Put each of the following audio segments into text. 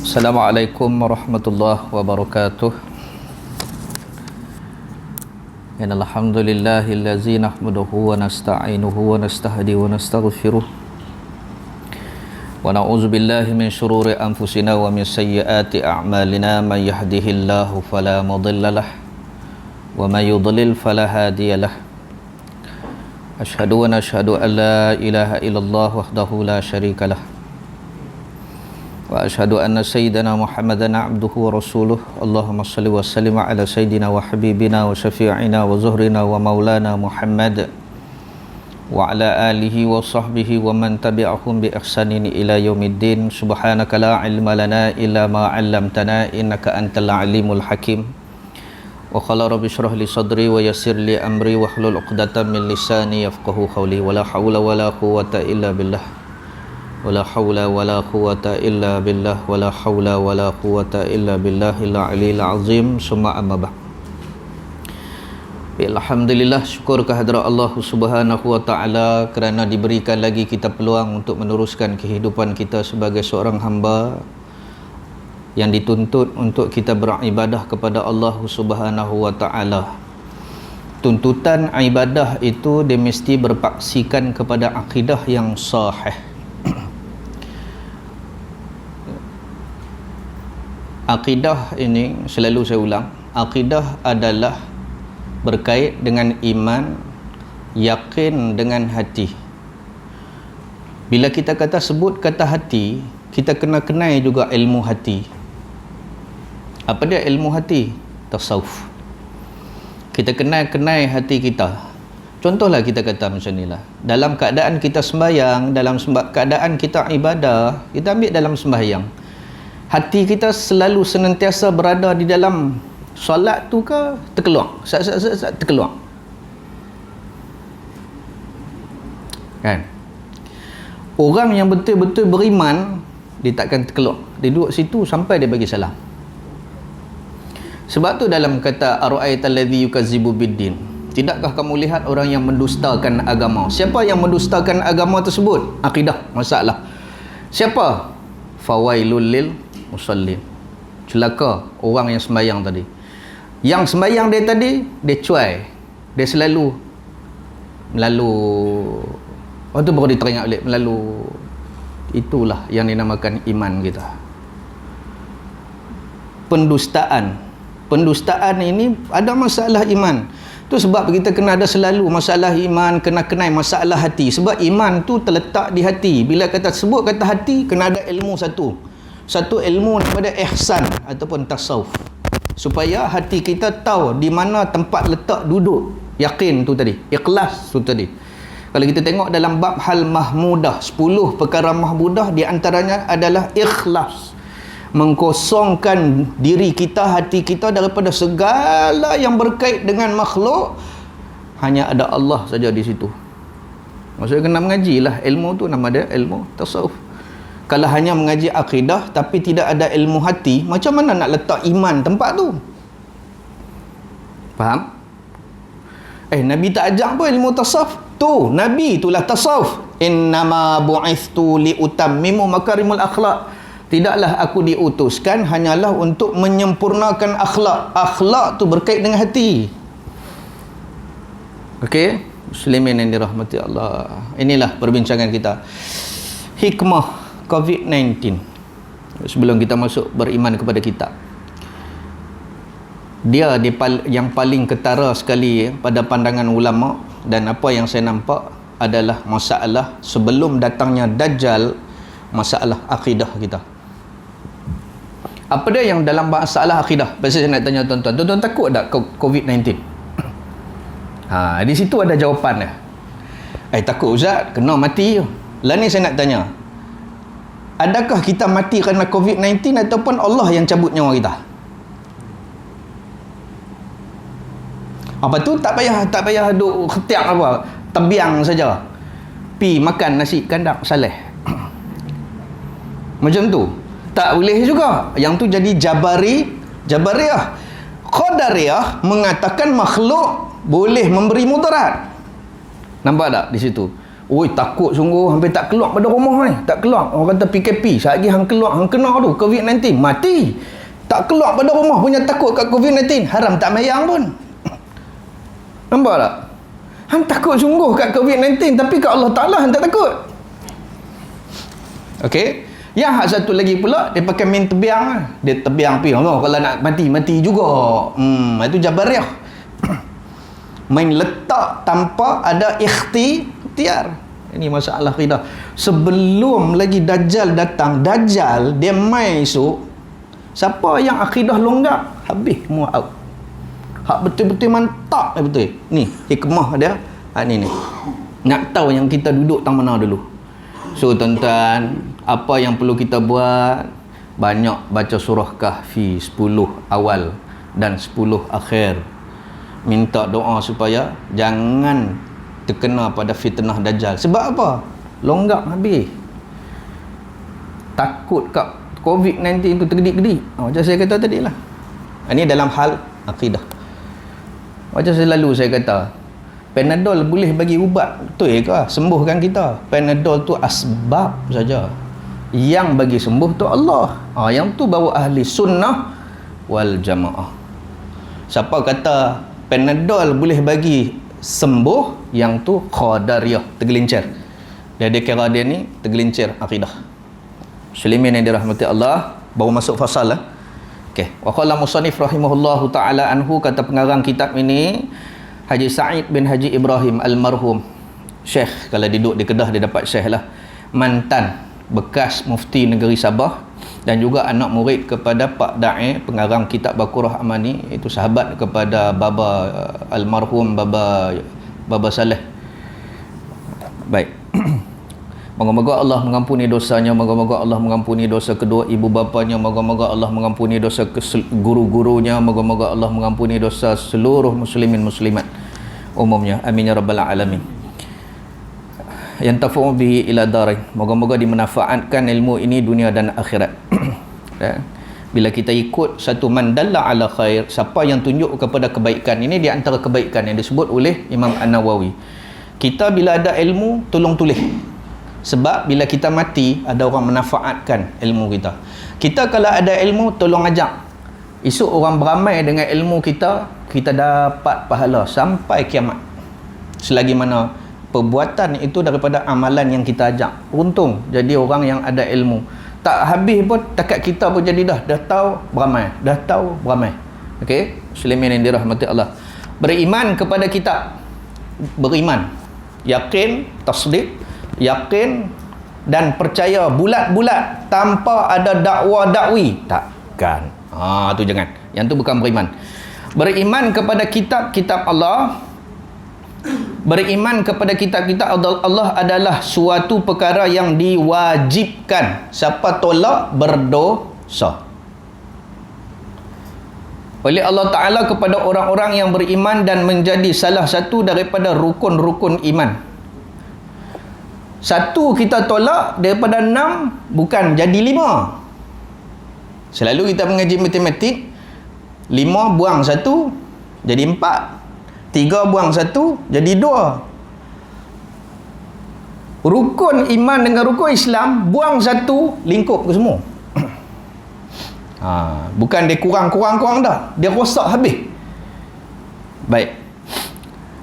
Assalamualaikum warahmatullahi wabarakatuh. Innal hamdalillahillazi nahmaduhu wa nasta'inuhu wa nastahdi wa nastaghfiruh. Wa na'udzu billahi min shururi anfusina wa min sayyiati a'malina. Man yahdihillahu fala mudhillalah wa man yudlil fala hadiyalah. Asyhadu an la ilaha illallah wahdahu la syarikalah. Wa asyhadu anna sayyidina Muhammadan abduhu wa rasuluh. Allahumma salli wa sallim ala sayyidina wa habibina wa syafi'ina wa zuhrina wa maulana Muhammad wa ala alihi wa sahbihi wa man tabi'ahum bi ihsanin ila yaumiddin. Subhanaka la ilma lana illa ma 'allamtana innaka antal alimul hakim. Wa qala rabbi shrah li sadri wa yassir li amri wa hlul 'uqdatam min lisani yafqahu qawli. Wala haula wala quwwata illa billah. Wala haula wala quwwata illa billah. Wala haula wala quwwata illa billahil aliyil azim. Summa amma ba'd. Alhamdulillah, syukur kehadrat Allah Subhanahu wa taala kerana diberikan lagi kita peluang untuk meneruskan kehidupan kita sebagai seorang hamba yang dituntut untuk kita beribadah kepada Allah Subhanahu wa taala. Tuntutan ibadah itu dia mesti berpaksikan kepada akidah yang sahih. Akidah ini selalu saya ulang, akidah adalah berkait dengan iman, yakin dengan hati. Bila kita sebut kata hati, kita kena kenal juga ilmu hati. Apa dia ilmu hati? Tasawuf. Kita kenal hati kita. Contohlah kita kata macam inilah. Dalam keadaan kita sembahyang, dalam keadaan kita ibadah, kita ambil dalam sembahyang. Hati kita selalu senantiasa berada di dalam solat tu ke terkeluar? Terkeluar. Kan? Orang yang betul-betul beriman, dia takkan terkeluar. Dia duduk situ sampai dia bagi salam. Sebab tu dalam kata ara'aital ladzi yukazzibu biddin, tidakkah kamu lihat orang yang mendustakan agama? Siapa yang mendustakan agama tersebut? Akidah, masalah. Siapa? Fawailul lil musallin. Celaka orang yang sembahyang tadi. Yang sembahyang dia tadi, dia cuai. Dia selalu melalu, waktu baru dia teringat balik, melalu. Itulah yang dinamakan iman kita. Pendustaan ini ada masalah iman. Tu sebab kita kena ada selalu masalah iman, kena kenal masalah hati. Sebab iman tu terletak di hati. Bila sebut kata hati, kena ada ilmu satu ilmu daripada ihsan ataupun tasawuf, supaya hati kita tahu di mana tempat letak duduk yakin tu tadi, ikhlas tu tadi. Kalau kita tengok dalam bab hal mahmudah, 10 perkara mahmudah, di antaranya adalah ikhlas, mengkosongkan diri kita, hati kita daripada segala yang berkait dengan makhluk. Hanya ada Allah saja di situ. Maksudnya kena mengajilah ilmu tu, nama dia ilmu tasawuf. Kalau hanya mengaji akidah tapi tidak ada ilmu hati, macam mana nak letak iman tempat tu? Faham? Nabi tak ajar pun ilmu tasawuf. Tu, Nabi itulah tasawuf. Innama bu'ithtu liutammimu makarimul akhlak. Tidaklah aku diutuskan hanyalah untuk menyempurnakan akhlak. Akhlak tu berkait dengan hati. Okey, muslimin yang dirahmati Allah. Inilah perbincangan kita. Hikmah COVID-19 sebelum kita masuk beriman kepada kitab. Dia yang paling ketara sekali pada pandangan ulama, dan apa yang saya nampak adalah masalah sebelum datangnya Dajjal, masalah akidah kita. Apa dia yang dalam masalah akidah? Pasal saya nak tanya tuan-tuan. Tuan-tuan takut tak COVID-19? Di situ ada jawapan dia. Takut Ustaz, kena mati. Lah ni saya nak tanya. Adakah kita mati kerana COVID-19 ataupun Allah yang cabut nyawa kita? Apa tu? Tak payah duk khetiak apa. Tebiang saja. Pi makan nasi kandak saleh. Macam tu. Tak boleh juga. Yang tu jadi Jabariyah. Qadariyah mengatakan makhluk boleh memberi mudarat. Nampak tak di situ? Oi, takut sungguh, hampir tak keluar pada rumah ni. Tak keluar. Orang kata PKP, sehari hang keluar, hang kena tu COVID-19, mati. Tak keluar pada rumah punya takut kat COVID-19, haram tak mayang pun. Nampak tak? Hang takut sungguh kat COVID-19, tapi kat Allah Ta'ala hang tak takut. Okey. Yang hak satu lagi pula, dia pakai main tebiang. Dia tebiang pergi. Oh, kalau nak mati, mati juga. Itu Jabariyah. Main letak tanpa ada ikhtiar. Ini masalah akidah. Sebelum lagi Dajjal datang, Dajjal dia main esok, siapa yang akidah longgar, habis semua out. Hak betul-betul mantap betul. Ni hikmah dia. Ni. Nak tahu yang kita duduk tang mana dulu. So tuan-tuan, apa yang perlu kita buat? Banyak baca surah Kahfi 10 awal dan 10 akhir. Minta doa supaya jangan terkena pada fitnah Dajjal. Sebab apa? Longgak habis. Takut kat COVID-19 tu tergedik-gedik. Macam saya kata tadi lah. Ini dalam hal akidah. Macam selalu saya kata, Panadol boleh bagi ubat, betul ke? Sembuhkan kita. Panadol tu asbab saja. Yang bagi sembuh tu Allah. Yang tu bawa ahli sunnah wal jamaah. Siapa kata Panadol boleh bagi sembuh, yang tu Qadariyah, tergelincir. Dia kira dia ni tergelincir akidah. Muslimin yang dirahmati Allah, baru masuk fasal lah. Okey. Wa qala musannif rahimahullahu taala anhu, kata pengarang kitab ini Haji Sa'id bin Haji Ibrahim almarhum Syekh, kalau duduk di Kedah dia dapat Syekh lah, mantan bekas mufti negeri Sabah dan juga anak murid kepada Pak Da'i, pengarang kitab Baqarah Amani, itu sahabat kepada baba almarhum baba Saleh. Baik. Moga-moga Allah mengampuni dosanya, moga-moga Allah mengampuni dosa kedua ibu bapanya, moga-moga Allah mengampuni dosa guru-gurunya, moga-moga Allah mengampuni dosa seluruh muslimin muslimat umumnya. Amin ya rabbal alamin. Yantafu bihi ila darain. Moga-moga dimanfaatkan ilmu ini dunia dan akhirat. Bila kita ikut satu man dalla ala khair, siapa yang tunjuk kepada kebaikan, ini di antara kebaikan yang disebut oleh Imam An-Nawawi. Kita bila ada ilmu, tolong tulis. Sebab bila kita mati, ada orang memanfaatkan ilmu kita. Kita kalau ada ilmu, tolong ajak. Esok orang beramai dengan ilmu kita, kita dapat pahala sampai kiamat. Selagi mana perbuatan itu daripada amalan yang kita ajak. Untung jadi orang yang ada ilmu. Tak habis pun, takat kita pun jadi dah tahu beramai. Dah tahu beramai. Okey? Muslimin yang dirahmati Allah. Beriman kepada kitab. Beriman. Yakin, tasdik, yakin dan percaya bulat-bulat tanpa ada dakwa-dakwi. Takkan. Tu jangan. Yang tu bukan beriman. Beriman kepada kitab-kitab Allah. Beriman kepada kitab-kitab Allah adalah suatu perkara yang diwajibkan. Siapa tolak, berdosa. Oleh Allah Ta'ala kepada orang-orang yang beriman dan menjadi salah satu daripada rukun-rukun iman. Satu kita tolak daripada 6, bukan jadi 5. Selalu kita mengaji matematik, 5 buang 1 jadi 4, 3 buang 1 jadi 2. Rukun iman dengan rukun Islam, buang 1 lingkup ke semua. Bukan dia kurang dah, dia rosak habis. Baik.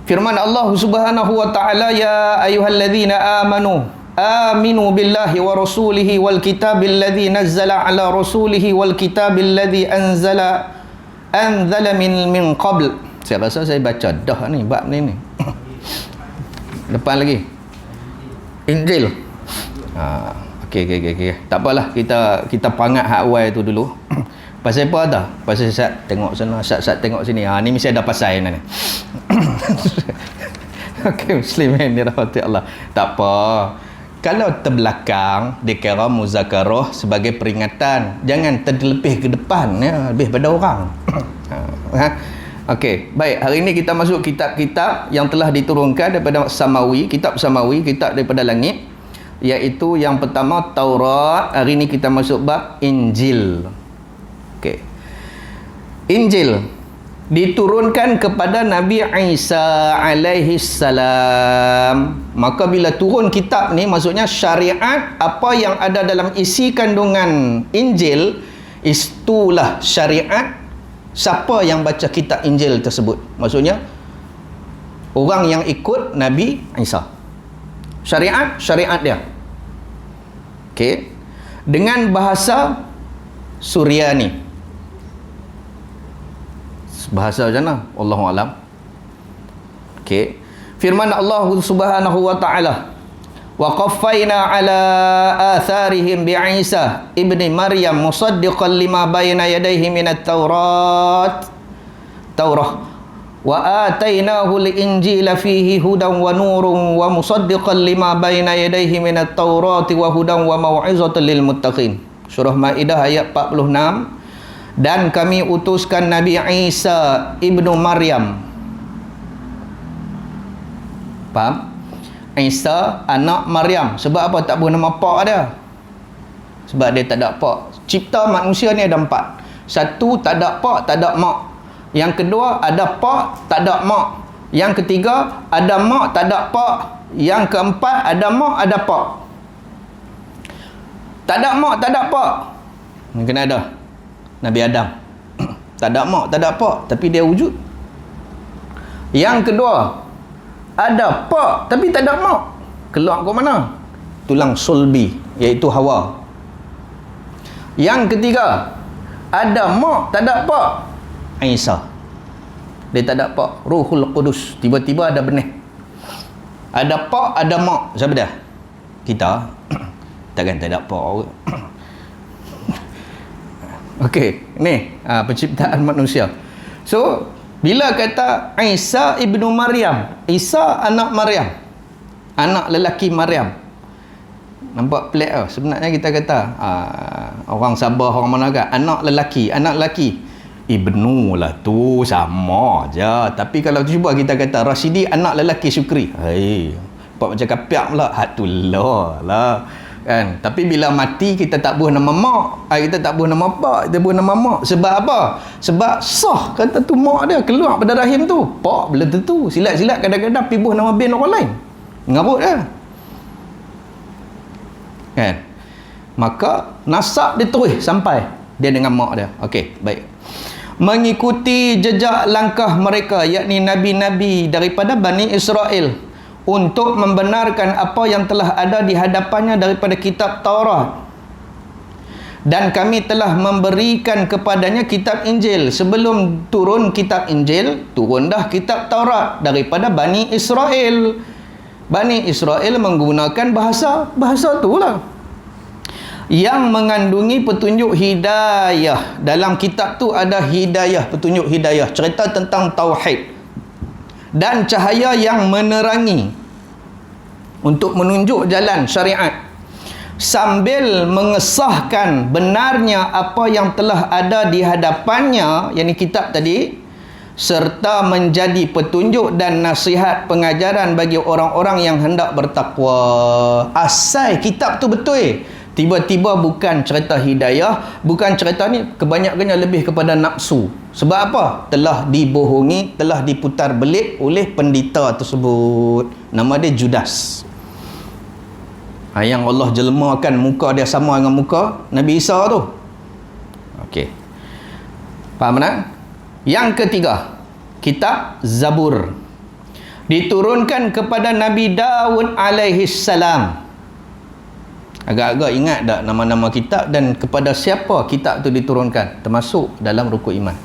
Firman Allah Subhanahu wa taala, ya ayyuhallazina aminu billahi wa rasulihi wal kitabil ladzi nazzala ala rasulihi wal kitabil ladzi anzala min qabl. Saya rasa saya baca dah ni bab ni. Depan lagi. Injil. Okey. Tak apalah, kita pangat hak awal tu dulu. Pasal apa dah? Pasal Sat tengok sana, Sat tengok sini. Ni mesti ada pasal ni. Okey, muslimin dirahmati Allah. Tak apa. Kalau terbelakang, dikira muzakarah sebagai peringatan. Jangan terlebih ke depan, ya, lebih pada orang. Okey, baik. Hari ini kita masuk kitab-kitab yang telah diturunkan daripada Samawi, kitab Samawi, kitab daripada langit. Iaitu yang pertama Taurat. Hari ini kita masuk bab Injil. Okey. Injil. diturunkan kepada Nabi Isa alaihi salam. Maka bila turun kitab ni, maksudnya syariat apa yang ada dalam isi kandungan Injil, itulah syariat siapa yang baca kitab Injil tersebut. Maksudnya orang yang ikut Nabi Isa. Syariat dia. Okey. Dengan bahasa Suryani. Bahasa macam mana? Allahu a'lam. Okey. Firman Allah Subhanahu wa taala, "Wa qaffayna ala atharihim bi Isa ibni Maryam musaddiqan lima bayna yadayhi minat Taurah wa atainahu al-injila fihi hudan wa nurun wa musaddiqan lima bayna yadayhi minat Taurati wa hudan wa mau'izatan lil muttaqin." Surah Maidah ayat 46. Dan kami utuskan Nabi Isa ibnu Maryam. Faham? Isa anak Maryam. Sebab apa tak boleh nama pak dia? Sebab dia tak ada pak. Cipta manusia ni ada 4. Satu, tak ada pak, tak ada mak. Yang kedua, ada pak, tak ada mak. Yang ketiga, ada mak, tak ada pak. Yang keempat, ada mak, ada pak. Tak ada mak, tak ada pak. Ini kena ada. Nabi Adam. Tak ada mak, tak ada pak, tapi dia wujud. Yang kedua, ada pak tapi tak ada mak. Keluar ke mana? Tulang sulbi, iaitu Hawa. Yang ketiga, ada mak tak ada pak. Isa. Dia tak ada pak. Ruhul Qudus. Tiba-tiba ada benih. Ada pak, ada mak. Siapa dia? Kita. Takkan tak ada pak. Okey, ni penciptaan manusia. So, bila kata Isa ibnu Maryam, Isa anak Maryam, anak lelaki Maryam, nampak pelik tau. Sebenarnya kita kata orang Sabah, orang mana kan, anak lelaki, ibnu lah tu sama je. Tapi kalau cuba kita kata Rasidi anak lelaki Syukri, pak macam kapiak pula, hatullah lah kan. Tapi bila mati kita tak boleh nama mak, kita tak boleh nama pak, kita boleh nama mak. Sebab apa? Sebab sah kata tu mak dia keluar pada rahim tu. Pak belum tentu. Silat-silat kadang-kadang pibuh nama bin orang lain. Ngarut dia. Kan? Maka nasab dia terus sampai dia dengan mak dia. Okey, baik. Mengikuti jejak langkah mereka, yakni nabi-nabi daripada Bani Israel, untuk membenarkan apa yang telah ada di hadapannya daripada kitab Taurat. Dan kami telah memberikan kepadanya kitab Injil. Sebelum turun kitab Injil, turun dah kitab Taurat daripada Bani Israel. Bani Israel menggunakan bahasa tu lah, yang mengandungi petunjuk hidayah. Dalam kitab tu ada hidayah, petunjuk hidayah, cerita tentang tauhid dan cahaya yang menerangi untuk menunjuk jalan syariat, sambil mengesahkan benarnya apa yang telah ada di hadapannya, yakni kitab tadi, serta menjadi petunjuk dan nasihat pengajaran bagi orang-orang yang hendak bertakwa. Asal kitab tu betul, tiba-tiba bukan cerita hidayah, bukan cerita ni, kebanyakannya lebih kepada nafsu. Sebab apa? Telah dibohongi, telah diputar belit oleh pendeta tersebut. Nama dia Judas. Yang Allah jelmakan muka dia sama dengan muka Nabi Isa tu. Okey. Faham tak? Yang ketiga, kitab Zabur. Diturunkan kepada Nabi Daud alaihi salam. Agak-agak ingat tak nama-nama kitab dan kepada siapa kitab tu diturunkan? Termasuk dalam rukun iman.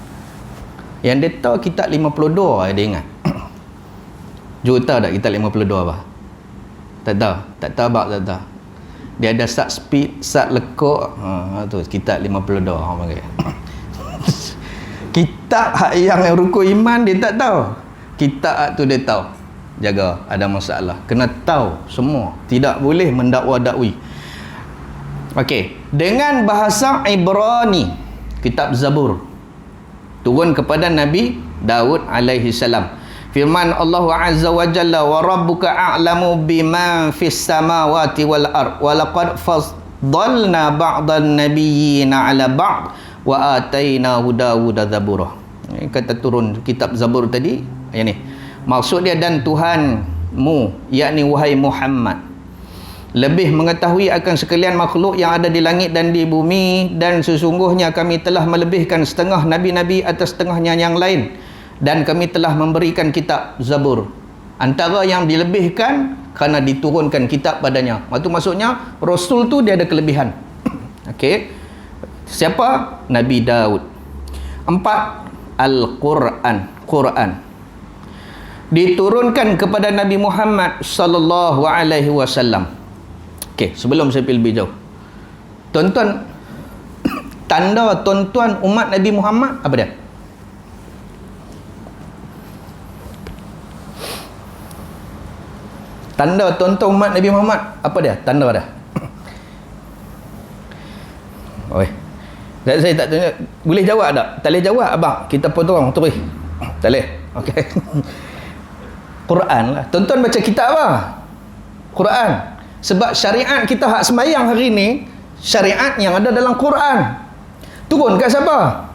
Yang dia tahu kitab 52 dia ingat. Juta tak kitab 52 apa? Tak tahu. Tak tahu abang tak tahu. Dia ada sat speed, sat lekuk. Tu kitab 52 orang panggil. Kitab yang rukun iman dia tak tahu. Kitab tu dia tahu. Jaga, ada masalah. Kena tahu semua. Tidak boleh mendakwa-dakwi. Okey, dengan bahasa Ibrani, kitab Zabur turun kepada Nabi Daud alaihi salam. Firman Allah Azza wa Jalla, wa rabbuka a'lamu bima fis samawati wal ard wa laqad faddalna ba'dan nabiyyina 'ala ba'd wa atainahu Dawuda zabura. Kata turun kitab Zabur tadi, yang ni. Maksud dia, dan Tuhanmu, yakni wahai Muhammad, lebih mengetahui akan sekalian makhluk yang ada di langit dan di bumi, dan sesungguhnya kami telah melebihkan setengah nabi-nabi atas setengahnya yang lain, dan kami telah memberikan kitab Zabur. Antara yang dilebihkan kerana diturunkan kitab padanya. Itu maksudnya Rasul tu dia ada kelebihan. Okey. Siapa? Nabi Daud. 4. Al-Quran. Quran diturunkan kepada Nabi Muhammad sallallahu alaihi wasallam. Okey, sebelum saya pergi lebih jauh, tuan-tuan, tanda tuan-tuan umat Nabi Muhammad apa dia? Tanda tuan-tuan umat Nabi Muhammad apa dia? Tanda dia. Oi. Saya tak tanya, boleh jawab tak? Tak boleh jawab abang, kita potong terus. Tak boleh. Okey. Quran lah. Tuan-tuan baca kitab apa? Quran. Sebab syariat kita hak sembahyang hari ni, syariat yang ada dalam Quran. Turun kat siapa?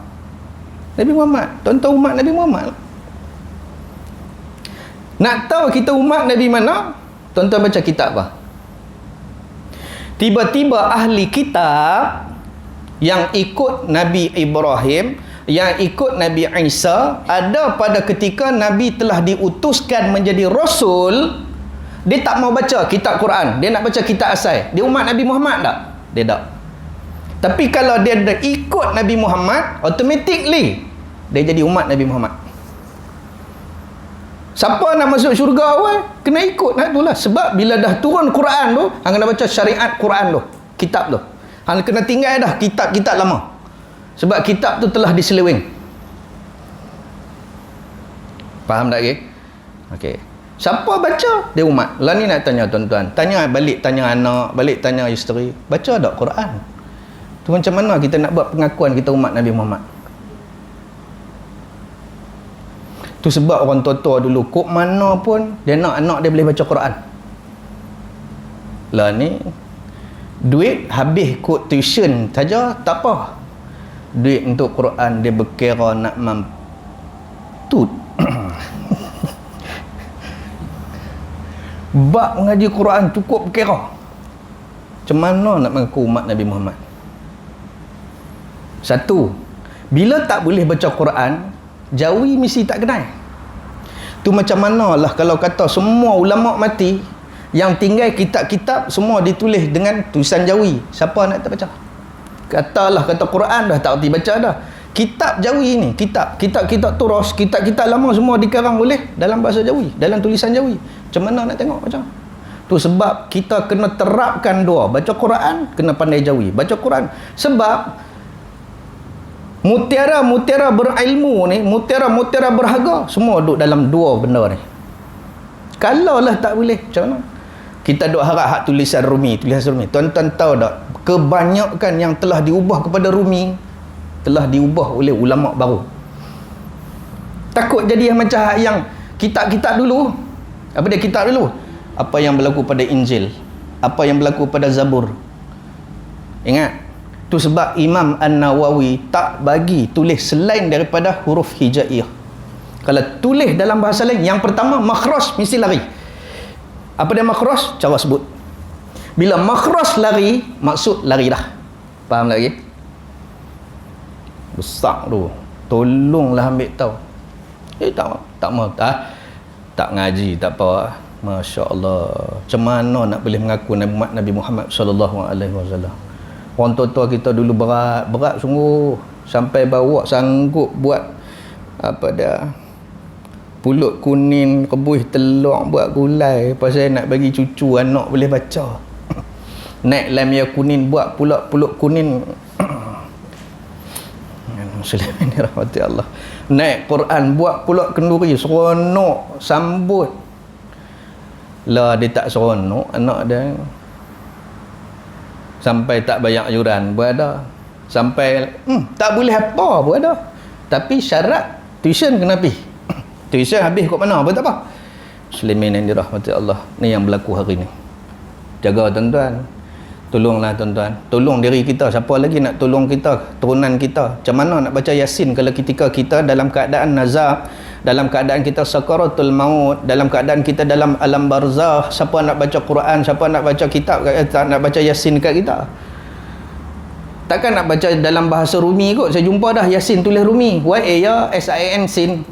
Nabi Muhammad. Tuan-tuan umat Nabi Muhammad. Nak tahu kita umat Nabi mana? Tuan-tuan baca kitab apa? Tiba-tiba ahli kitab yang ikut Nabi Ibrahim, yang ikut Nabi Isa, ada pada ketika Nabi telah diutuskan menjadi Rasul, dia tak mau baca kitab Quran, dia nak baca kitab asal. Dia umat Nabi Muhammad tak? Dia tak. Tapi kalau dia ikut Nabi Muhammad, automatically dia jadi umat Nabi Muhammad. Siapa nak masuk syurga awal, kena ikut nak itulah. Sebab bila dah turun Quran tu, hang kena baca syariat Quran tu, kitab tu. Hang kena tinggal dah kitab-kitab lama. Sebab kitab tu telah diseleweng. Faham tak ke? Okey. Siapa baca? Dia umat. Lah ni nak tanya tuan-tuan. Tanya balik, tanya anak, balik tanya isteri. Baca tak Quran? Tu macam mana kita nak buat pengakuan kita umat Nabi Muhammad? Tu sebab orang tua-tua dulu, kok mana pun dia nak anak dia boleh baca Quran. Lah ni duit habis kod tuition saja tak apa. Duit untuk Quran dia berkira nak mamput. Bab mengaji Quran cukup berkira. Macam mana nak mengaku umat Nabi Muhammad? Satu, bila tak boleh baca Quran, Jawi mesti tak kenal. Tu macam manalah kalau kata semua ulama mati, yang tinggal kitab-kitab semua ditulis dengan tulisan Jawi. Siapa nak tak baca? Katalah kata Quran dah tak erti baca dah. Kitab Jawi ni, kitab-kitab Turas, kitab-kitab lama semua dikarang oleh dalam bahasa Jawi, dalam tulisan Jawi. Macam mana nak tengok macam? Tu sebab kita kena terapkan dua, baca Quran, kena pandai Jawi. Baca Quran sebab mutiara-mutiara berilmu ni, mutiara-mutiara berharga semua duduk dalam dua benda ni. Kalau lah tak boleh, macam mana? Kita duk harap hak tulisan Rumi. Tuan-tuan tahu tak, kebanyakan yang telah diubah kepada Rumi telah diubah oleh ulama baru. Takut jadi yang macam yang kitab-kitab dulu. Apa dia kitab dulu? Apa yang berlaku pada Injil, apa yang berlaku pada Zabur. Ingat, tu sebab Imam An-Nawawi tak bagi tulis selain daripada huruf hijaiyah. Kalau tulis dalam bahasa lain, yang pertama makhraj mesti lari. Apa dia makhraj? Cara sebut. Bila makhraj lari, maksud lari dah. Faham lagi? Besar tu. Tolonglah ambil tahu. Tak mau. Tak ngaji, tak apa. Masya-Allah. Macam mana nak boleh mengaku Nabi Muhammad sallallahu alaihi wasallam? Orang tua-tua kita dulu berat sungguh, sampai bawa sanggup buat apa dah, pulut kuning rebus telur buat gulai pasal nak bagi cucu anak boleh baca. Naik lamia kuning buat pulut kuning. Muslimin rahmati Allah. Naik Quran buat pulut kenduri seronok sambut. Lah dia tak seronok anak dia. Sampai tak bayar yuran pun ada. Sampai tak boleh apa pun ada. Tapi syarat tuition kena pergi. Tuition habis kat mana pun tak apa. Muslimin yang dirahmati Allah. Ni yang berlaku hari ni. Jaga tuan-tuan. Tolonglah tuan-tuan, tolong diri kita. Siapa lagi nak tolong kita, turunan kita? Macam mana nak baca Yasin kalau ketika kita dalam keadaan nazab, dalam keadaan kita sakaratul maut, dalam keadaan kita dalam alam barzakh? Siapa nak baca Quran, siapa nak baca kitab, nak baca Yasin kat kita? Takkan nak baca dalam bahasa Rumi kot. Saya jumpa dah Yasin tulis Rumi, Y-A-S-I-N sin,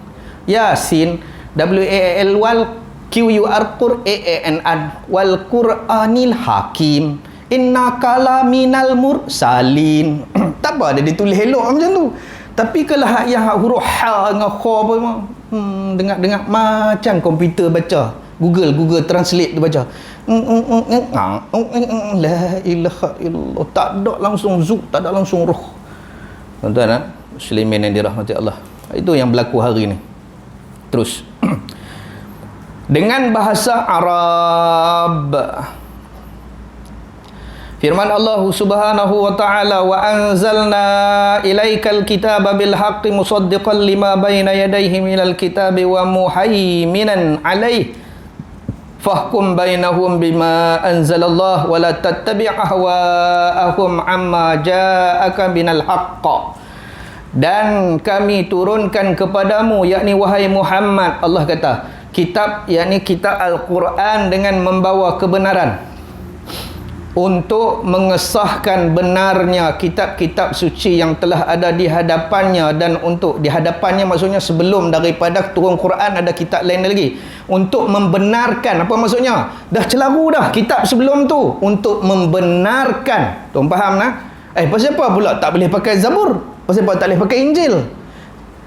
Yasin, W-A-L wal Q-U-R Qur'an wal Qur'anil Hakim inna kala minal mursalin. Tak apa dia ditulis elok macam tu. Tapi kalau yang huruf ha dengan kha apa dengar macam komputer baca, Google Translate tu baca la ilaha illallah, tak ada langsung zuk, tak ada langsung roh. Tuan-tuan muslimin yang dirahmati Allah, itu yang berlaku hari ni. Terus dengan bahasa Arab, firman Allah Subhanahu wa ta'ala, wa anzalna ilaikal kitaba bil haqqi musaddiqan lima baina yadayhi minal kitabi wa muhaiminan alaih fahkum bainahum bima anzalallah wa la tattabi' ahwa'ahum amma ja'aka minal haqq. Dan kami turunkan kepadamu, yakni wahai Muhammad, Allah kata, kitab, yakni kitab Al-Quran dengan membawa kebenaran, untuk mengesahkan benarnya kitab-kitab suci yang telah ada di hadapannya. Dan untuk di hadapannya maksudnya sebelum daripada turun Quran ada kitab lain lagi, untuk membenarkan. Apa maksudnya? Dah celaru dah kitab sebelum tu, untuk membenarkan. Tuan faham nah? Pasal apa pula tak boleh pakai Zabur? Pasal apa tak boleh pakai Injil?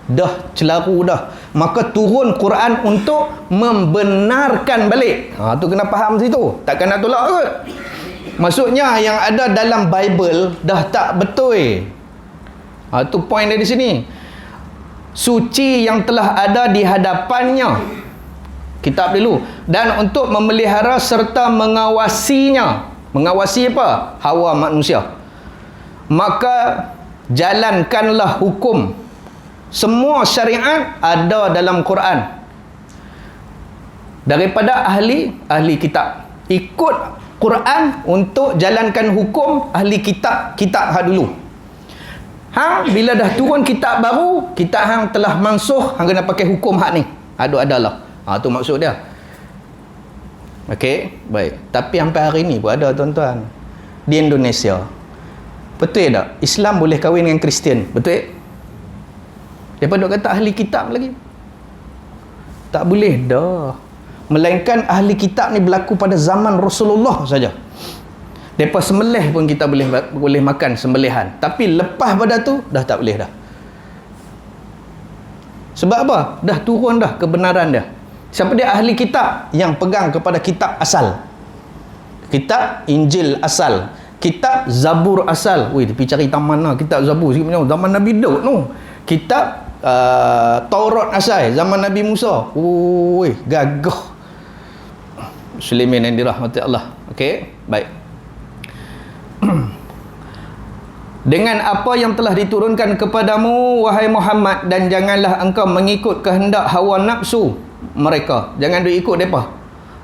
Dah celaru dah. Maka turun Quran untuk membenarkan balik. Tu kena faham situ. Takkan nak tolak kot. Maksudnya yang ada dalam Bible dah tak betul. Tu point dari sini. Suci yang telah ada di hadapannya, kitab dulu, dan untuk memelihara serta mengawasinya. Mengawasi apa? Hawa manusia. Maka jalankanlah hukum. Semua syariat ada dalam Quran daripada ahli kitab. Ikut Quran untuk jalankan hukum ahli kitab hang dulu. Hang bila dah turun kitab baru, kitab hang telah mansuh, hang kena pakai hukum hak ni. Adalah. Tu maksud dia. Okey, baik. Tapi sampai hari ni pun ada tuan-tuan di Indonesia. Betul tak? Islam boleh kahwin dengan Kristian. Betul? Depa duk kata ahli kitab lagi. Tak boleh dah. Melainkan ahli kitab ni berlaku pada zaman Rasulullah saja. Depa sembelih pun kita boleh makan sembelihan. Tapi lepas pada tu dah tak boleh dah. Sebab apa? Dah turun dah kebenaran dia. Siapa dia ahli kitab? Yang pegang kepada kitab asal. Kitab Injil asal. Kitab Zabur asal. Weh, pergi cari taman mana kitab Zabur sikit macam zaman Nabi Daud tu. Kitab Taurat asal zaman Nabi Musa. Weh, gagah. Muslimin yang dirahmati Allah. Okey, baik. Dengan apa yang telah diturunkan kepadamu wahai Muhammad, dan janganlah engkau mengikut kehendak hawa nafsu mereka. Jangan diikut depa,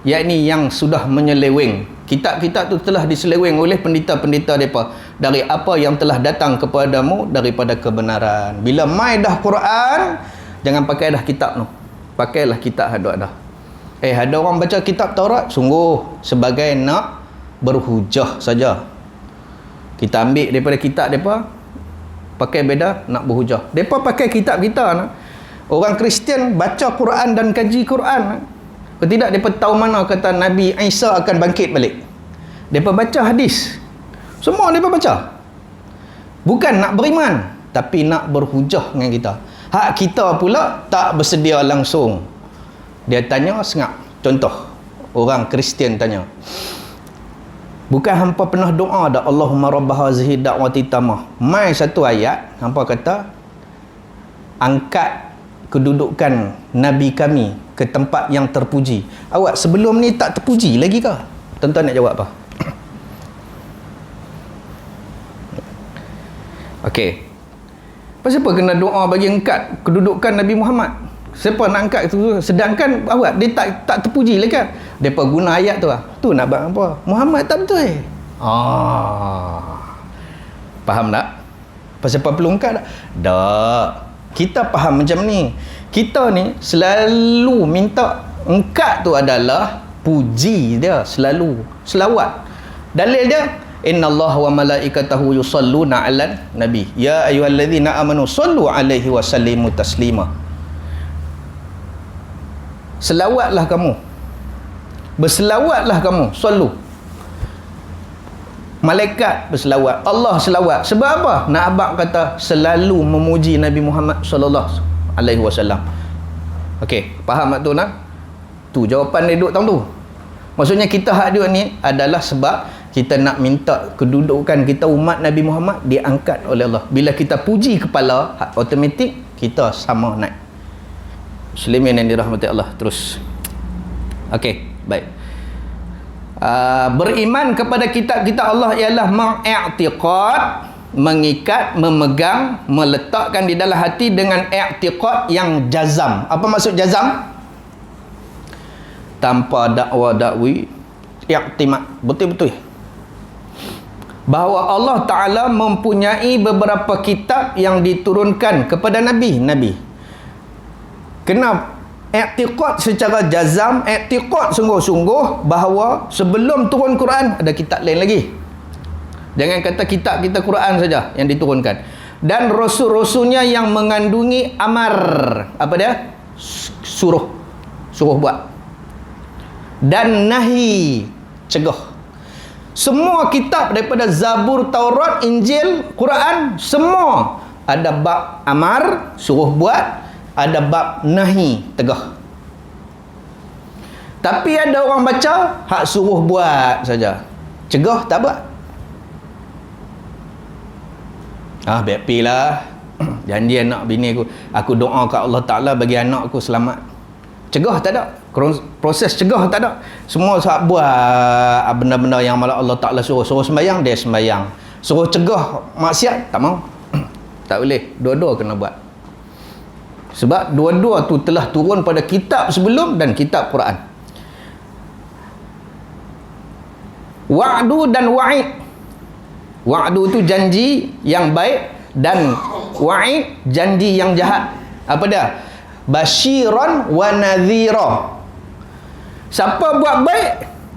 yakni yang sudah menyeleweng. Kitab-kitab tu telah diseleweng oleh pendeta-pendeta depa dari apa yang telah datang kepadamu daripada kebenaran. Bila mai dah Quran, jangan pakai dah kitab tu. Pakailah kitab hadap dah. Ada orang baca kitab Taurat sungguh sebagai nak berhujah saja. Kita ambil daripada kitab depa, pakai beda nak berhujah. Depa pakai kitab kita nak. Orang Kristian baca Quran dan kaji Quran. Kalau tidak depa tahu mana kata Nabi Isa akan bangkit balik. Depa baca hadis. Semua depa baca. Bukan nak beriman, tapi nak berhujah dengan kita. Hak kita pula tak bersedia langsung. Dia tanya sengak. Contoh, orang Kristian tanya, bukan hampa pernah doa dak Allahumma rabb hazihi da'wati tamah. Mai satu ayat hampa kata angkat kedudukan Nabi kami ke tempat yang terpuji. Awak sebelum ni tak terpuji lagi ke? Tuan-tuan nak jawab apa? Okey. Pasal apa kena doa bagi angkat kedudukan Nabi Muhammad? Siapa nak angkat itu? Sedangkan awak dia tak terpuji lagi kan? Depa guna ayat tu lah. Tu nak buat apa? Muhammad tak betul. Faham tak? Pasal apa perlu engkar tak? Tak. Kita faham macam ni. Kita ni selalu minta engkar tu adalah puji dia, selalu selawat. Dalil dia, innallaha wa malaikatahu yusalluna 'alan nabi ya ayyuhallazina amanu sallu 'alaihi wa sallimu taslima. Selawatlah kamu, berselawatlah kamu, sallu. Malaikat berselawat, Allah selawat. Sebab apa? Nak abang kata selalu memuji Nabi Muhammad sallallahu alaihi wasallam. Okey, faham tak tu nak? Tu jawapan dia duduk tang tu. Maksudnya kita hak duduk ni adalah sebab kita nak minta kedudukan kita umat Nabi Muhammad diangkat oleh Allah. Bila kita puji kepala, automatik kita sama naik. Muslimin yang dirahmati Allah. Terus. Okey, baik. Beriman kepada kitab-kitab Allah ialah mengiktiqad, mengikat, memegang, meletakkan di dalam hati dengan i'tiqad yang jazam. Apa maksud jazam? Tanpa dakwa-dakwi, i'timad, betul-betul bahawa Allah Ta'ala mempunyai beberapa kitab yang diturunkan kepada Nabi. Kena i'tiqad secara jazam, i'tiqad sungguh-sungguh bahawa sebelum turun Quran ada kitab lain lagi. Jangan kata kitab kita Quran saja yang diturunkan. Dan rasul-rasulnya yang mengandungi amar. Apa dia? Suruh buat. Dan nahi, cegah. Semua kitab daripada Zabur, Taurat, Injil, Quran, semua ada bab amar, suruh buat, ada bab nahi, tegah. Tapi ada orang baca hak suruh buat saja, cegah tak buat. Happy lah. Janji anak bini aku doa kat Allah Ta'ala bagi anak aku selamat. Cegah tak ada. Proses cegah tak ada. Semua sahabat buat benda-benda yang malah Allah Ta'ala suruh sembahyang, dia sembahyang. Suruh cegah maksiat, tak mau. Tak boleh. Dua-dua kena buat. Sebab dua-dua tu telah turun pada kitab sebelum dan kitab Quran. Wa'du dan wa'id. Wa'du tu janji yang baik dan wa'id janji yang jahat. Apa dia? Basyiran wa nadhira. Siapa buat baik,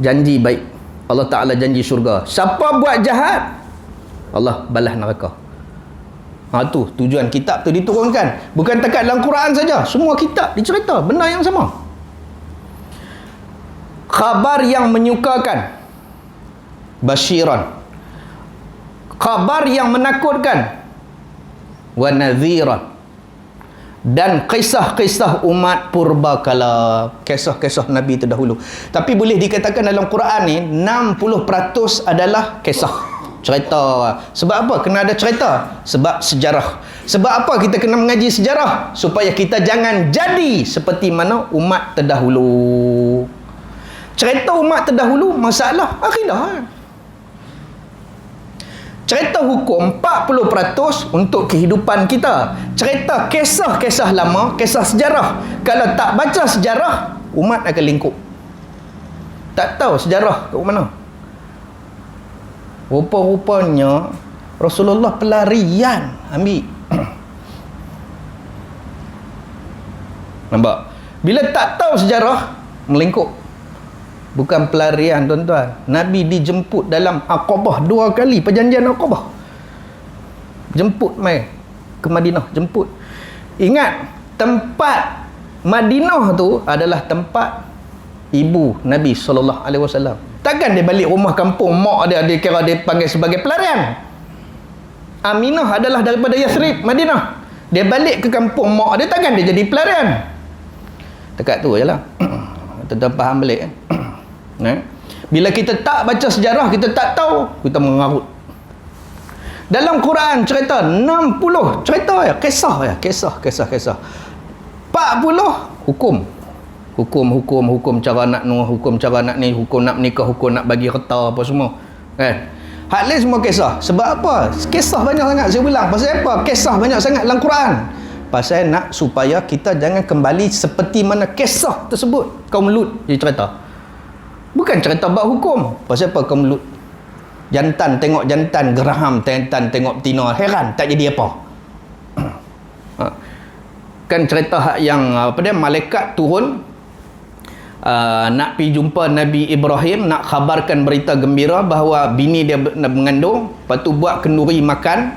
janji baik. Allah Ta'ala janji syurga. Siapa buat jahat, Allah balas neraka. Tu tujuan kitab tu diturunkan. Bukan takat dalam Quran saja, semua kitab dicerita benda yang sama. Khabar yang menyukakan, basyiran. Khabar yang menakutkan, wa nadhiran. Dan kisah-kisah umat purbakala, kisah-kisah Nabi terdahulu. Tapi boleh dikatakan dalam Quran ni 60% adalah kisah, cerita. Sebab apa kena ada cerita? Sebab sejarah. Sebab apa kita kena mengaji sejarah? Supaya kita jangan jadi seperti mana umat terdahulu. Cerita umat terdahulu masalah akidah. Cerita hukum 40% untuk kehidupan kita. Cerita kisah-kisah lama, kisah sejarah. Kalau tak baca sejarah, umat akan lingkup. Tak tahu sejarah kat mana. Rupa-rupanya Rasulullah pelarian ambil. Nampak? Bila tak tahu sejarah, melingkup. Bukan pelarian, tuan-tuan. Nabi dijemput dalam Aqabah 2 kali, perjanjian Aqabah. Jemput mai ke Madinah, jemput. Ingat, tempat Madinah tu adalah tempat ibu Nabi SAW. Takkan dia balik rumah kampung mak dia kira dia panggil sebagai pelarian. Aminah adalah daripada Yathrib, Madinah. Dia balik ke kampung mak dia, takkan dia jadi pelarian. Dekat tu je lah. Tuan-tuan faham balik kan? Bila kita tak baca sejarah, kita tak tahu, kita mengarut. Dalam Quran cerita 60 cerita ya, kisah. 40 hukum cara nak nuh, hukum cara nak ni, hukum nak menikah, hukum nak bagi harta apa semua. Kan? Hak lain semua kisah. Sebab apa? Kisah banyak sangat. Saya ulang, pasal apa? Kisah banyak sangat dalam Quran. Pasal nak supaya kita jangan kembali seperti mana kisah tersebut. Kaum Lut dia cerita. Bukan cerita bab hukum. Pasal apa kaum Lut? Jantan tengok jantan, geraham jantan tengok betina, heran tak jadi apa. Kan cerita yang apa dia, malaikat turun nak pergi jumpa Nabi Ibrahim, nak khabarkan berita gembira bahawa bini dia mengandung, lepas tu buat kenduri makan,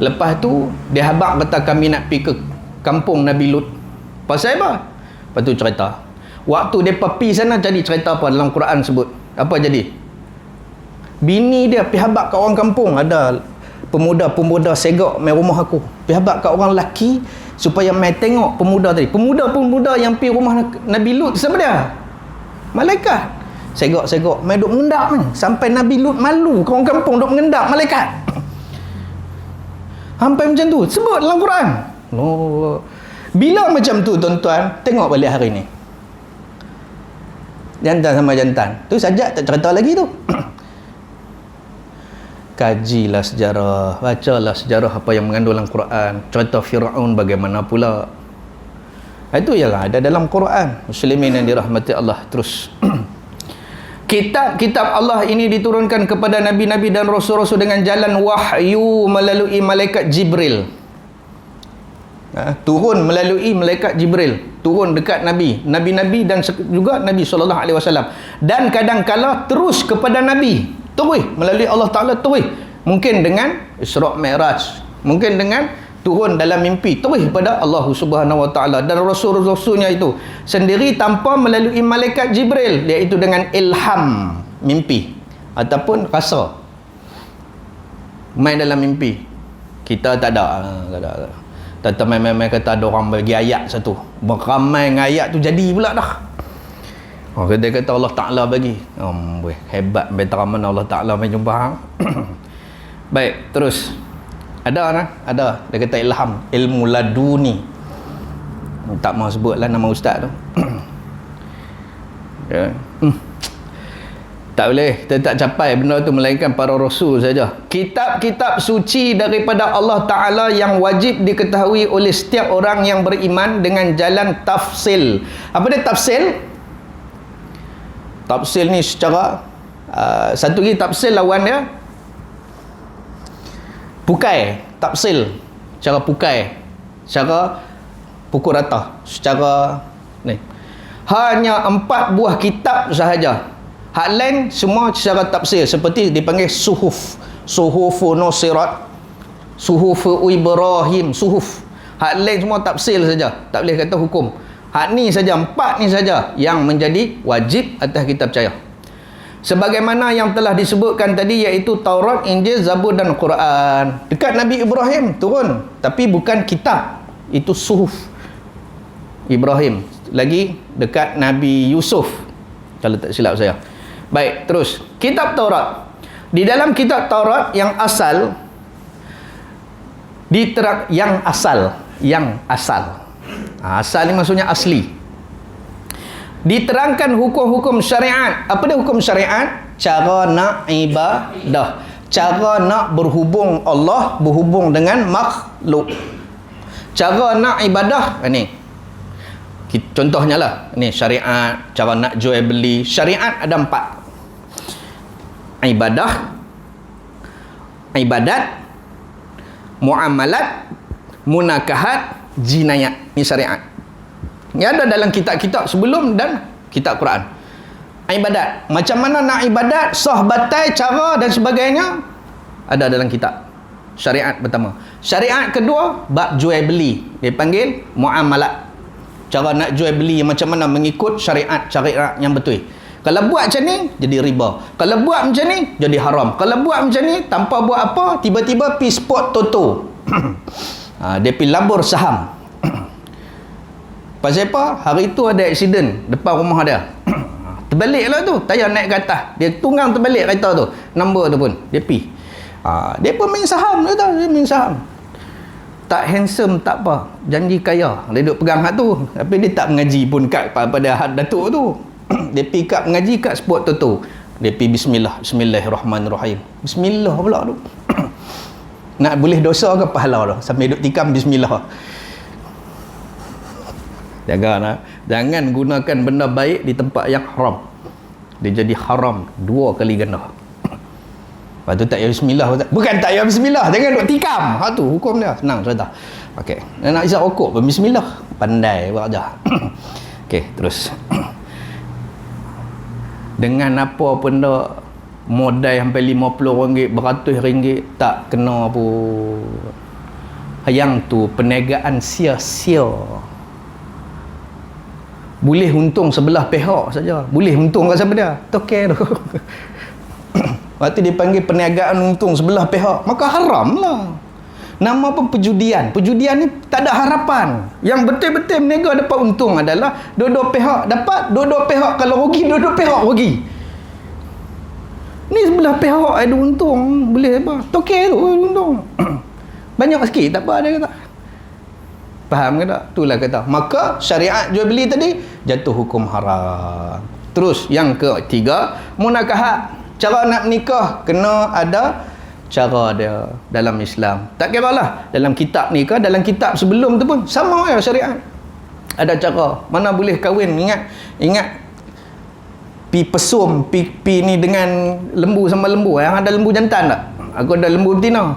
lepas tu dia habaq kata kami nak pergi ke kampung Nabi Lut. Pasal apa? Lepas tu cerita waktu mereka pergi sana, jadi cerita apa dalam Quran sebut apa jadi, bini dia pergi habaq kat orang kampung, ada pemuda-pemuda segak main rumah aku, pergi habaq kat orang lelaki supaya mai tengok pemuda tadi. Pemuda-pemuda yang pergi rumah Nabi Lut siapa dia? Malaikat. Segak-segak mai duk mengendap ni, sampai Nabi Lut malu, kau orang kampung duk mengendap malaikat. Sampai macam tu sebut dalam Quran. Oh. Bila macam tu tuan-tuan, tengok balik hari ni. Jantan sama jantan. Tu Sajak tak cerita lagi tu. Kajilah sejarah, bacalah sejarah apa yang mengandung dalam Quran. Cerita Firaun bagaimana pula. Itu ialah ada dalam Quran. Muslimin yang dirahmati Allah. Terus kitab-kitab Allah ini diturunkan kepada nabi-nabi dan rasul-rasul dengan jalan wahyu melalui malaikat Jibril. Turun melalui malaikat Jibril, turun dekat nabi-nabi dan juga Nabi SAW. Dan kadang-kala terus kepada nabi, terus melalui Allah Ta'ala, terus mungkin dengan Isra' Mi'raj, mungkin dengan turun dalam mimpi, terus kepada Allah Subhanahu Wa Ta'ala. Dan rasul-rasulnya itu sendiri tanpa melalui malaikat Jibril, iaitu dengan ilham, mimpi ataupun rasa, main dalam mimpi. Kita tak ada. Tata main-main kata ada orang bagi ayat satu, beramai dengan ayat tu jadi pula dah. Dia kata Allah Ta'ala bagi. Hebat betara mana Allah Ta'ala main jumpa hang. Baik, terus ada. Dia kata ilham, ilmu laduni. Tak mau sebutlah nama ustaz tu. Ya. Tak boleh, kita tak capai benda tu melainkan para rasul saja. Kitab-kitab suci daripada Allah Ta'ala yang wajib diketahui oleh setiap orang yang beriman dengan jalan tafsil. Apa dia tafsil? Tafsil ni secara satu lagi tafsil lawan dia pukai. Tafsil cara pukai, cara pukul rata, secara ni. Hanya 4 buah kitab sahaja. Hak lain semua secara tafsir, seperti dipanggil suhuf, suhufu Nusirat, suhufu Ibrahim, suhuf. Hak lain semua tafsir saja, tak boleh kata hukum. Hak ni saja, 4 ni saja yang menjadi wajib atas kita percaya. Sebagaimana yang telah disebutkan tadi, iaitu Taurat, Injil, Zabur dan Quran. Dekat Nabi Ibrahim turun, tapi bukan kitab, itu suhuf Ibrahim. Lagi dekat Nabi Yusuf, kalau tak silap saya. Baik, terus kitab Taurat. Di dalam kitab Taurat yang asal yang asal. Asal ni maksudnya asli. Diterangkan hukum-hukum syariat. Apa dia hukum syariat? Cara nak ibadah, cara nak berhubung Allah, berhubung dengan makhluk. Cara nak ibadah ni. Contohnya lah, ni syariat, cara nak jual beli. Syariat ada 4. Ibadat, muamalat, munakahat, jinayat. Ini syariat. Ini ada dalam kitab-kitab sebelum dan kitab Quran. Ibadat, macam mana nak ibadat, sah batal, cara dan sebagainya, ada dalam kitab. Syariat pertama. Syariat kedua, bab jual beli, dia panggil muamalat. Cara nak jual beli macam mana mengikut syariat yang betul. Kalau buat macam ni jadi riba, kalau buat macam ni jadi haram, kalau buat macam ni tanpa buat apa, tiba-tiba pergi spot toto. Dia pergi labur saham. Pasal apa? Hari tu ada aksiden depan rumah dia. Terbalik lah tu, tayar naik ke atas, dia tunggang terbalik kereta tu, nombor tu pun dia pergi. Dia pun main saham, dia main saham. Tak handsome tak apa, janji kaya, dia duduk pegang hak tu, tapi dia tak mengaji pun pada had datuk tu. Dia pergi kat mengaji kat spot tu, dia pergi bismillahirrahmanirrahim, bismillah pula tu. Nak boleh dosa ke pahala tu sampai duduk tikam bismillah. Jangan gunakan benda baik di tempat yang haram, dia jadi haram 2 kali ganda. Lepas tu tak payah bismillah. Bukan tak payah bismillah, jangan duk tikam. Tu hukum dia. Senang cerita. Okey. Nak isap rokok pun bismillah. Pandai buat aja. Okey, terus. Dengan apa pun dak modal sampai RM50, RM100 tak kena pun. Yang tu perniagaan sia-sia. Boleh untung sebelah pihak saja. Boleh untung kat siapa dia? Token tu. Waktu dipanggil perniagaan untung sebelah pihak, maka haram lah. Nama pun perjudian. Perjudian ni tak ada harapan. Yang betul-betul berniaga dapat untung adalah dua-dua pihak dapat, dua-dua pihak kalau rugi, dua-dua pihak rugi. Ni sebelah pihak ada untung, boleh apa? Token tu untung. Banyak sikit tak apa dia kata. Faham ke tak? Itulah kata. Maka syariat jual beli tadi jatuh hukum haram. Terus yang ketiga, munakahat. Cara nak nikah kena ada cara dia dalam Islam. Tak kira lah dalam kitab nikah, dalam kitab sebelum tu pun sama ya syariat. Ada cara. Mana boleh kahwin, ingat pi pesum, pi ni dengan lembu sama lembu. Yang ada lembu jantan tak? Aku ada lembu betina.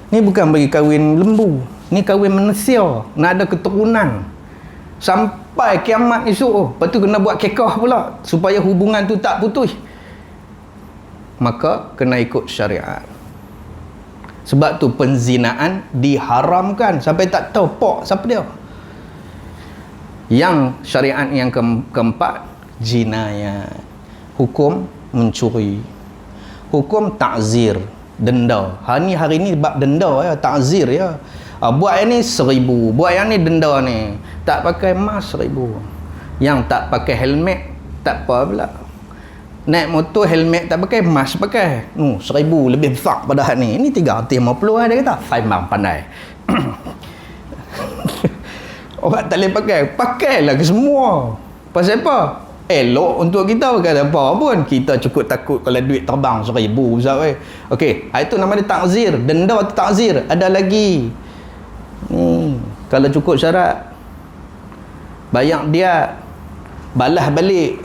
Ni bukan bagi kahwin lembu. Ni kahwin manusia. Nak ada keturunan. Sampai kiamat esok. Lepas tu kena buat kekah pula. Supaya hubungan tu tak putus. Maka kena ikut syariat. Sebab tu penzinaan diharamkan. Sampai tak tahu pok siapa dia. Yang syariat yang keempat, jinayat. Hukum mencuri. Hukum ta'zir. Denda. Hari ni bab denda ya, ta'zir ya. Buat yang ni 1,000, buat yang ni denda ni. Tak pakai mask 1,000. Yang tak pakai helmet tak apa pula. Naik motor helmet tak pakai, mask pakai. 1,000 lebih besar pada had ni. Ini 350 dia kata. Fine bang, pandai. Orang tak boleh pakai. Pakailah ke semua. Pasal apa? Elok untuk kita, bukan apa pun. Kita cukup takut kalau duit terbang 1,000 besar. Okey, itu nama dia ta'zir. Denda tu ta'zir. Ada lagi. Kalau cukup syarat, bayar dia, balas balik.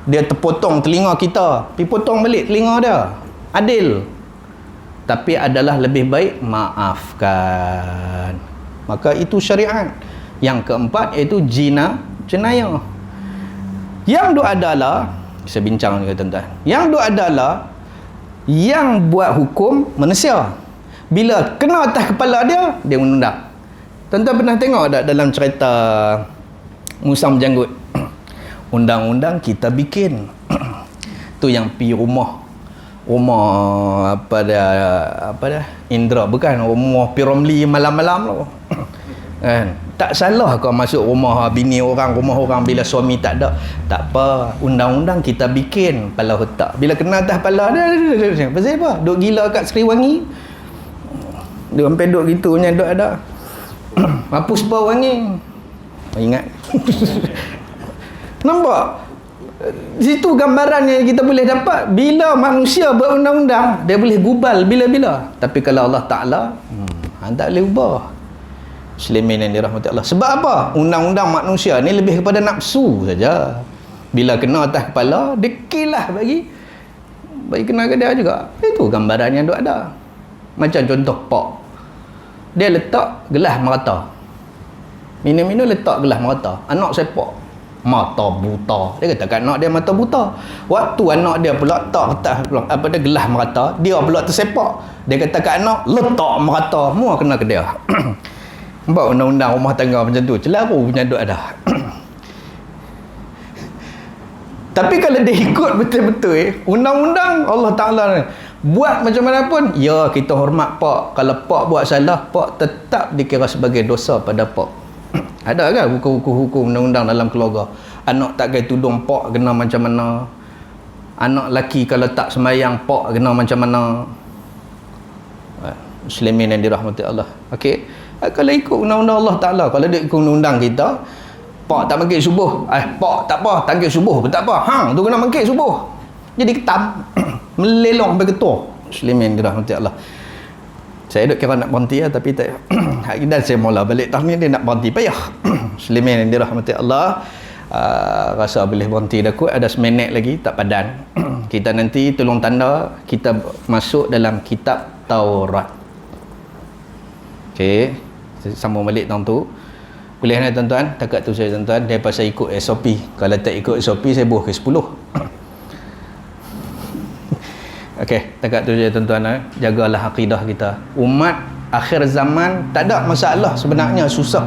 Dia terpotong telinga kita, pergi potong balik telinga dia. Adil. Tapi adalah lebih baik maafkan. Maka itu syariat. Yang keempat iaitu jenayah. Yang dua adalah, saya bincang juga tuan-tuan. Yang dua adalah yang buat hukum manusia. Bila kena atas kepala dia, dia menundang. Tuan-tuan pernah tengok tak dalam cerita Musa Menjanggut? Undang-undang kita bikin. Tu yang pi rumah apa dah Indra, bukan rumah P. Romli malam-malam tu. Kan? Tak salah kau masuk rumah bini orang, rumah orang bila suami tak ada. Tak apa, undang-undang kita bikin pala otak. Bila kena atas kepala dia, pasal apa? Duk gila kat Seriwangi. Duk sampai duk gitunya duk ada. Hapus bau wangi. Ingat. Nampak? Situ gambaran yang kita boleh dapat. Bila manusia berundang-undang, dia boleh gubal bila-bila. Tapi kalau Allah Ta'ala, tak boleh ubah. Muslimin yang dirahmati Allah. Sebab apa? Undang-undang manusia ni lebih kepada nafsu saja. Bila kena atas kepala, dia kilah bagi kena ke dia juga. Itu gambaran yang ada. Macam contoh pak. Dia letak gelas merata. Minum-minum letak gelas merata. Anak sepak. Mata buta. Dia kata kat anak dia mata buta. Waktu anak dia pula tak atas gelas merata, dia pula tersepak. Dia kata kat anak, letak merata. Semua kena ke dia. Nampak undang-undang rumah tangga macam tu. Celaru punya duk ada. Tapi kalau dia ikut betul-betul undang-undang Allah Ta'ala buat macam mana pun, ya kita hormat pak. Kalau pak buat salah, pak tetap dikira sebagai dosa pada pak. Ada kan hukum-hukum undang-undang dalam keluarga? Anak tak pakai tudung, pak kena macam mana? Anak lelaki kalau tak sembahyang, pak kena macam mana? Muslimin yang dirahmati Allah. Okey. Kalau ikut undang-undang Allah Ta'ala, kalau dia ikut undang-undang kita, pak tak mangkit subuh, pak tak apa, tangkit subuh pun tak apa, hang tu kena mangkit subuh, jadi ketam. Melelong sampai ketua. Muslimin dirahmati Allah. Saya duk kira nak berhenti tapi tak. Dan saya mula balik tahun ni dia nak berhenti payah. Muslimin yang dirahmati Allah. Rasa boleh berhenti dah kot, ada seminit lagi tak padan. Kita nanti tolong tanda kita masuk dalam kitab Taurat. Okey, sambung balik tahun tu. Boleh nak tuan-tuan? Takat tu saya tuan-tuan, daripada saya ikut SOP. Kalau tak ikut SOP, saya buah ke 10. Okey, takat tu saya tuan-tuan, jagalah akidah kita. Umat akhir zaman tak ada masalah sebenarnya, susah.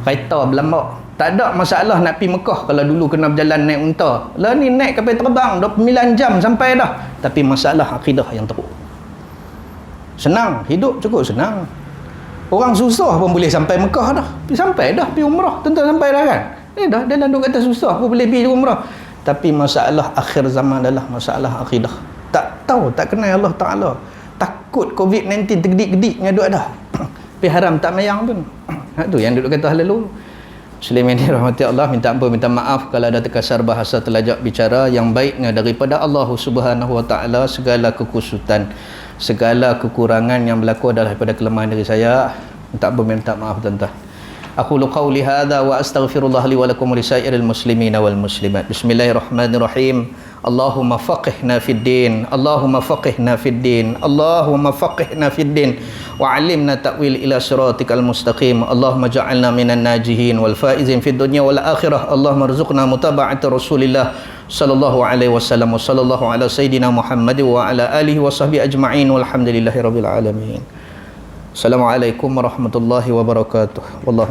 Kereta berlambak. Tak ada masalah nak pergi Mekah kalau dulu kena berjalan naik unta. Lah ni naik kapal terbang 29 jam sampai dah. Tapi masalah akidah yang teruk. Senang, hidup cukup senang. Orang susah pun boleh sampai Mekah dah. Sampai dah pergi umrah, tentu sampai dah kan. Dah dalam duk kata susah pun boleh pergi umrah. Tapi masalah akhir zaman adalah masalah akidah. Tak tahu, tak kenal Allah Ta'ala. Takut COVID-19 tergedik-gediknya duk ada. Tapi haram tak mayang pun. Tu yang duk kata lalu. Muslimin dirahmati Allah, minta ampun, minta maaf kalau ada terkasar bahasa, terlajak bicara. Yang baiknya daripada Allah Subhanahu Wa Ta'ala, segala kekusutan, segala kekurangan yang berlaku adalah daripada kelemahan diri saya. Minta ampun, minta maaf tuan-tuan. Aqulu qawli hadha wa astaghfirullah li wa lakum wa lisairil muslimina wal muslimat. Bismillahirrahmanirrahim. Allahumma faqihna fid din, Allahumma faqihna fid din, Allahumma faqihna fid din wa 'allimna ta'wil ila siratikal mustaqim. Allahumma ja'alna minan najihin wal faizin fid dunya wal akhirah. Allahumma rzuqna mutaba'ata Rasulillah sallallahu alaihi wasallam wa sallallahu ala sayidina Muhammad wa ala alihi wa sahbihi ajma'in walhamdulillahi rabbil alamin. Assalamualaikum warahmatullahi wabarakatuh. Wallahu